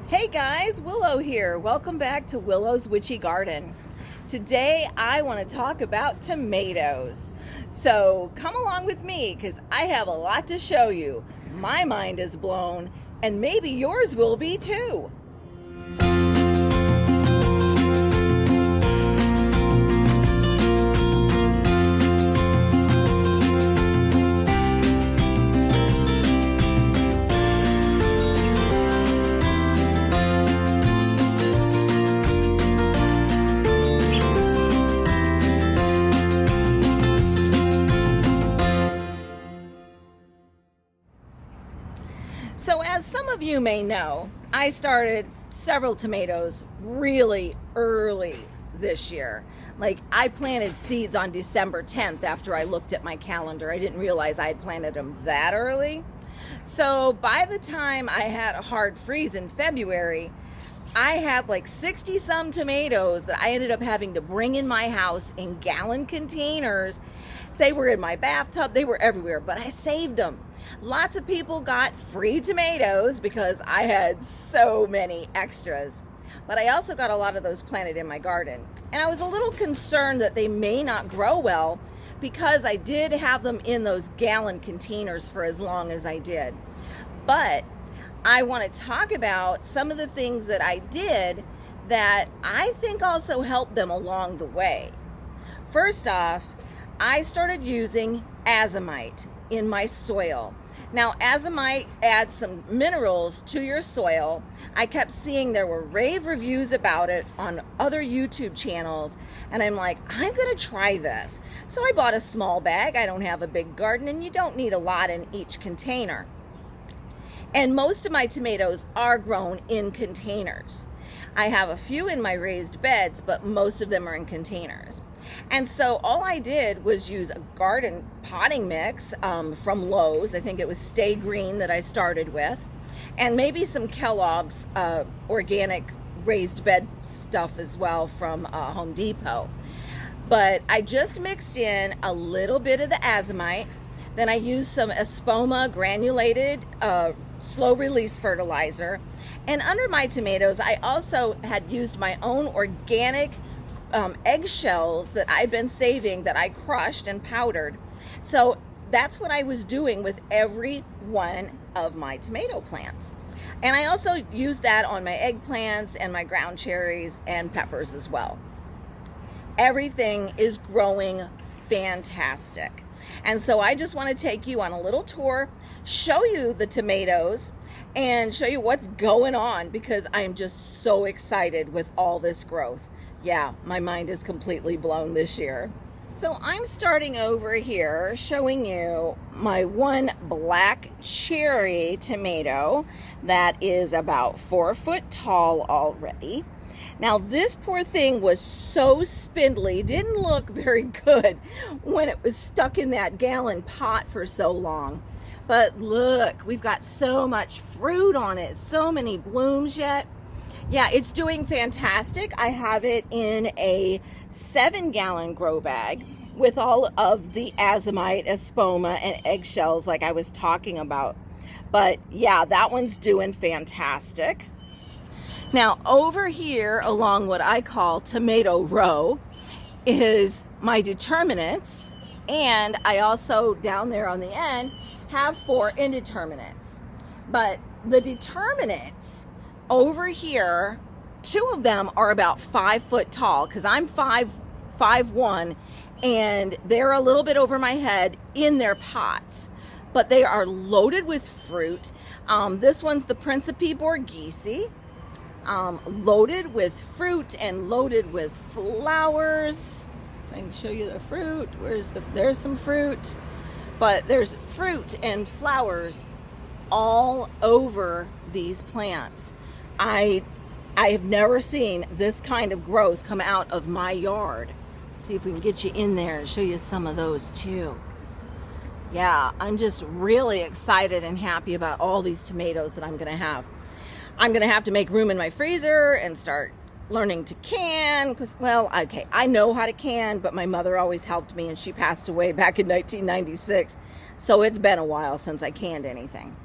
Hey guys, Willow here. Welcome back to Willow's Witchy Garden. Today I want to talk about tomatoes. So come along with me because I have a lot to show you. My mind is blown and maybe yours will be too. So as some of you may know, I started several tomatoes really early this year. Like I planted seeds on December 10th after I looked at my calendar. I didn't realize I had planted them that early. So by the time I had a hard freeze in February, I had like 60 some tomatoes that I ended up having to bring in my house in gallon containers. They were in my bathtub, they were everywhere, but I saved them. Lots of people got free tomatoes because I had so many extras. But I also got a lot of those planted in my garden. And I was a little concerned that they may not grow well because I did have them in those gallon containers for as long as I did. But I want to talk about some of the things that I did that I think also helped them along the way. First off, I started using azomite in my soil. Now, azomite adds some minerals to your soil. I kept seeing there were rave reviews about it on other YouTube channels, and I'm like, I'm going to try this. So I bought a small bag. I don't have a big garden, and you don't need a lot in each container. And most of my tomatoes are grown in containers. I have a few in my raised beds, but most of them are in containers. And so all I did was use a garden potting mix from Lowe's. I think it was Stay Green that I started with, and maybe some Kellogg's organic raised bed stuff as well from Home Depot. But I just mixed in a little bit of the azomite. Then I used some Espoma granulated slow release fertilizer. And under my tomatoes, I also had used my own organic eggshells that I've been saving that I crushed and powdered. So that's what I was doing with every one of my tomato plants. And I also used that on my eggplants and my ground cherries and peppers as well. Everything is growing fantastic. And so I just want to take you on a little tour, show you the tomatoes, and show you what's going on because I'm just so excited with all this growth. Yeah, my mind is completely blown this year. So I'm starting over here showing you my one black cherry tomato that is about 4 foot tall already. Now this poor thing was so spindly, didn't look very good when it was stuck in that gallon pot for so long. But look, we've got so much fruit on it, so many blooms yet. Yeah, it's doing fantastic. I have it in a 7-gallon grow bag with all of the azomite, espoma, and eggshells like I was talking about. But yeah, that one's doing fantastic. Now over here along what I call tomato row is my determinates, and I also down there on the end have 4 indeterminates. But the determinates over here, 2 of them are about 5 foot tall because I'm 5'1", and they're a little bit over my head in their pots. But they are loaded with fruit. This one's the Principe Borghese, loaded with fruit and loaded with flowers. If I can show you the fruit. There's some fruit. But there's fruit and flowers all over these plants. I have never seen this kind of growth come out of my yard. Let's see if we can get you in there and show you some of those too. Yeah, I'm just really excited and happy about all these tomatoes that I'm going to have. I'm going to have to make room in my freezer and start learning to can. Because, well, okay, I know how to can, but my mother always helped me, and she passed away back in 1996. So it's been a while since I canned anything.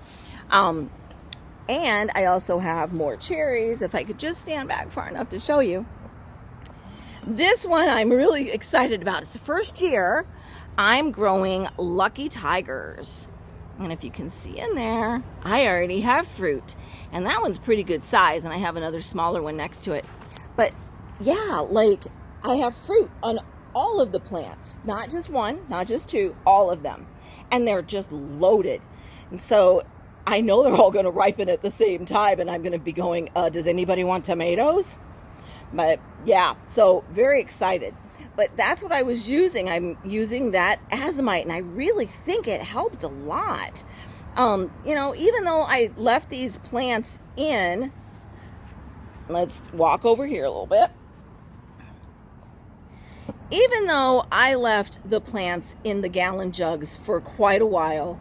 And I also have more cherries, if I could just stand back far enough to show you. This one I'm really excited about. It's the first year I'm growing Lucky Tigers. And if you can see in there, I already have fruit. And that one's pretty good size, and I have another smaller one next to it. But yeah, like I have fruit on all of the plants. Not just one, not just two, all of them. And they're just loaded. And so I know they're all going to ripen at the same time, and I'm going to be going, does anybody want tomatoes? But yeah, so very excited. But that's what I was using. I'm using that azomite, and I really think it helped a lot. You know, even though I left these plants in, let's walk over here a little bit. Even though I left the plants in the gallon jugs for quite a while,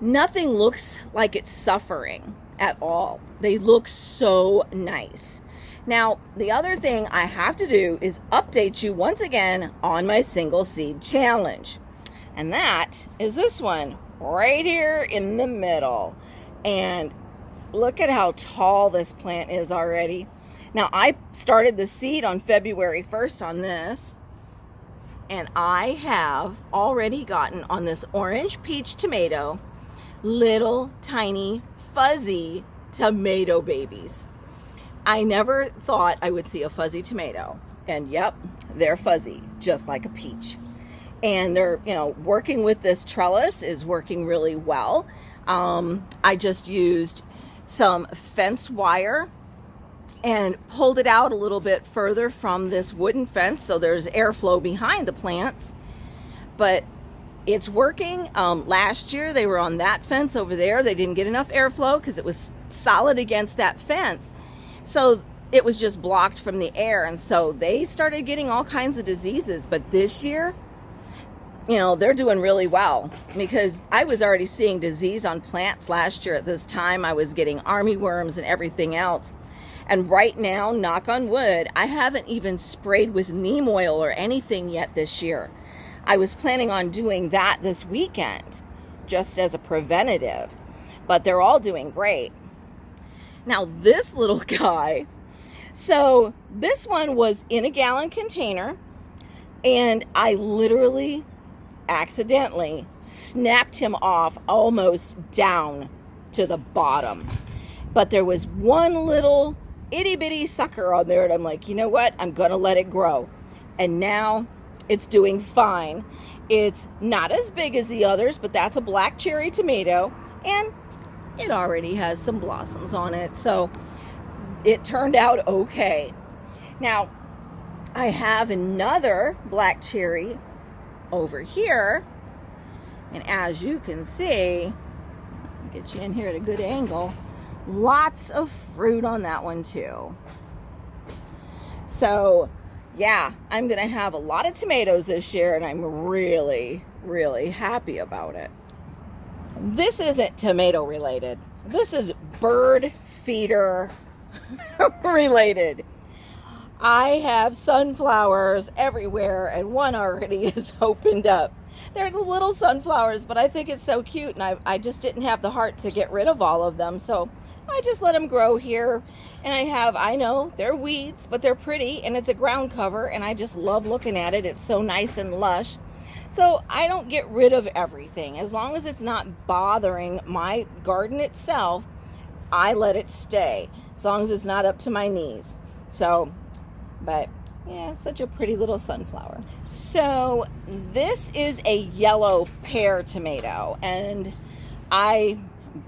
nothing looks like it's suffering at all. They look so nice. Now, the other thing I have to do is update you once again on my single seed challenge. And that is this one right here in the middle. And look at how tall this plant is already. Now, I started the seed on February 1st on this. And I have already gotten on this orange peach tomato little tiny fuzzy tomato babies. I never thought I would see a fuzzy tomato, and yep, they're fuzzy, just like a peach. And they're, you know, working with this trellis is working really well. I just used some fence wire and pulled it out a little bit further from this wooden fence so there's airflow behind the plants. But it's working. Last year they were on that fence over there. They didn't get enough airflow because it was solid against that fence. So it was just blocked from the air. And so they started getting all kinds of diseases. But this year, you know, they're doing really well because I was already seeing disease on plants last year at this time. I was getting armyworms and everything else. And right now, knock on wood, I haven't even sprayed with neem oil or anything yet this year. I was planning on doing that this weekend, just as a preventative, but they're all doing great. Now this little guy, so this one was in a gallon container, and I literally accidentally snapped him off almost down to the bottom. But there was one little itty bitty sucker on there, and I'm like, you know what? I'm gonna let it grow. And now it's doing fine. It's not as big as the others, but that's a black cherry tomato, and it already has some blossoms on it, so it turned out okay. Now, I have another black cherry over here, and as you can see, I'll get you in here at a good angle, lots of fruit on that one too. So yeah, I'm gonna have a lot of tomatoes this year, and I'm really, really happy about it. This isn't tomato related. This is bird feeder related. I have sunflowers everywhere, and one already is opened up. They're the little sunflowers, but I think it's so cute, and I just didn't have the heart to get rid of all of them, so I just let them grow here. And I know they're weeds, but they're pretty, and it's a ground cover, and I just love looking at it. It's so nice and lush. So I don't get rid of everything. As long as it's not bothering my garden itself, I let it stay. As long as it's not up to my knees. So, but yeah, such a pretty little sunflower. So this is a yellow pear tomato, and I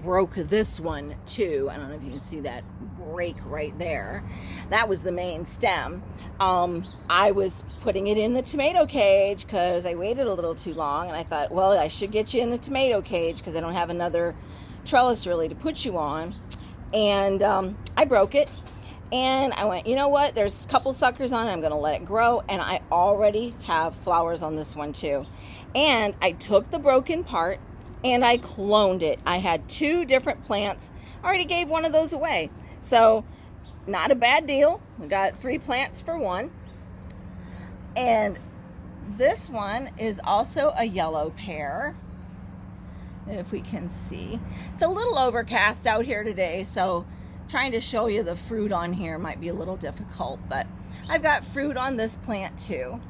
broke this one too. I don't know if you can see that break right there. That was the main stem. I was putting it in the tomato cage because I waited a little too long, and I thought, well, I should get you in the tomato cage because I don't have another trellis really to put you on. And I broke it, and I went, you know what, there's a couple suckers on it, I'm gonna let it grow. And I already have flowers on this one too. And I took the broken part and I cloned it. I had 2 different plants. I already gave one of those away. So not a bad deal. We got 3 plants for 1. And this one is also a yellow pear. if we can see. It's a little overcast out here today, so trying to show you the fruit on here might be a little difficult, but I've got fruit on this plant too.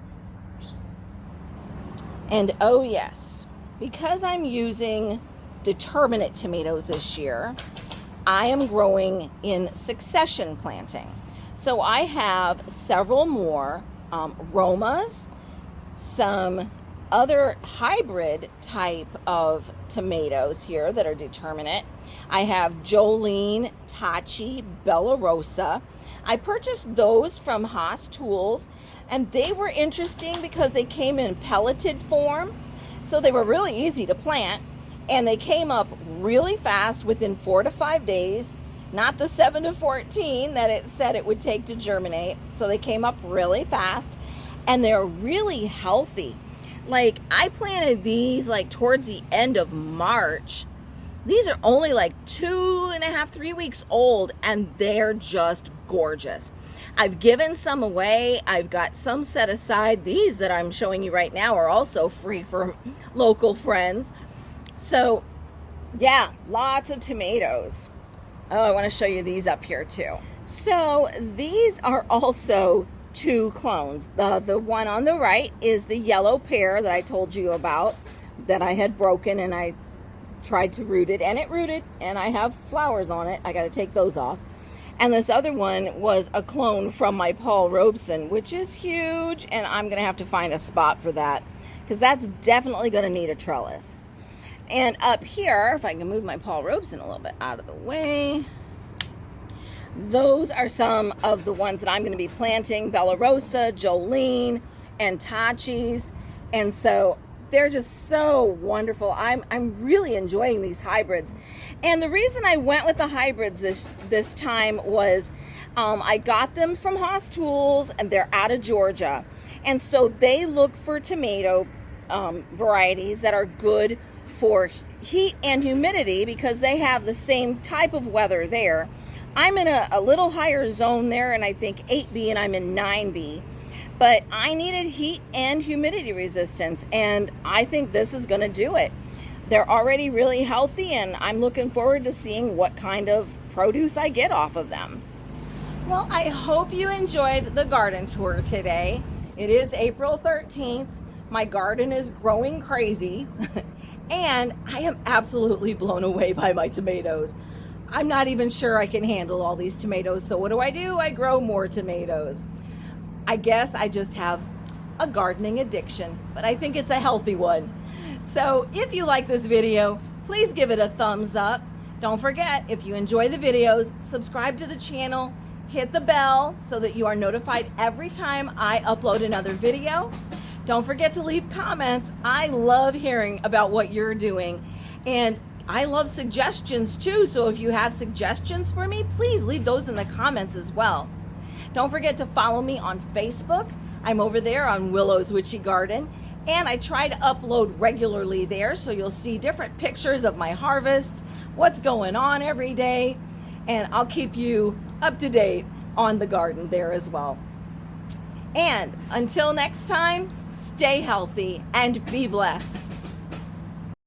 And oh yes, because I'm using determinate tomatoes this year, I am growing in succession planting. So I have several more Romas, some other hybrid type of tomatoes here that are determinate. I have Jolene, Tachi, Bella Rosa. I purchased those from Haas Tools, and they were interesting because they came in pelleted form, so they were really easy to plant, and they came up really fast within 4 to 5 days, not the 7 to 14 that it said it would take to germinate. So they came up really fast, and they're really healthy. Like, I planted these like towards the end of March. These are only like 2.5, 3 weeks old, and they're just gorgeous. I've given some away. I've got some set aside. These that I'm showing you right now are also free for local friends. So yeah, lots of tomatoes. Oh, I want to show you these up here too. So these are also 2 clones. The one on the right is the yellow pear that I told you about, that I had broken, and I tried to root it, and it rooted, and I have flowers on it. I got to take those off. And this other one was a clone from my Paul Robeson, which is huge, and I'm going to have to find a spot for that because that's definitely going to need a trellis. And up here, if I can move my Paul Robeson a little bit out of the way, those are some of the ones that I'm going to be planting: Bella Rosa, Jolene, and Tachi's. And so they're just so wonderful. I'm really enjoying these hybrids. And the reason I went with the hybrids this time was I got them from Haas Tools, and they're out of Georgia. And so they look for tomato varieties that are good for heat and humidity because they have the same type of weather there. I'm in a little higher zone there, and I think 8B, and I'm in 9B. But I needed heat and humidity resistance, and I think this is going to do it. They're already really healthy, and I'm looking forward to seeing what kind of produce I get off of them. Well, I hope you enjoyed the garden tour today. It is April 13th. My garden is growing crazy, and I am absolutely blown away by my tomatoes. I'm not even sure I can handle all these tomatoes, so what do? I grow more tomatoes. I guess I just have a gardening addiction, but I think it's a healthy one. So if you like this video, please give it a thumbs up. Don't forget, if you enjoy the videos, subscribe to the channel, hit the bell so that you are notified every time I upload another video. Don't forget to leave comments. I love hearing about what you're doing, and I love suggestions too. So if you have suggestions for me, please leave those in the comments as well. Don't forget to follow me on Facebook. I'm over there on Willow's Witchy Garden, and I try to upload regularly there, so you'll see different pictures of my harvests, what's going on every day, and I'll keep you up to date on the garden there as well. And until next time, stay healthy and be blessed.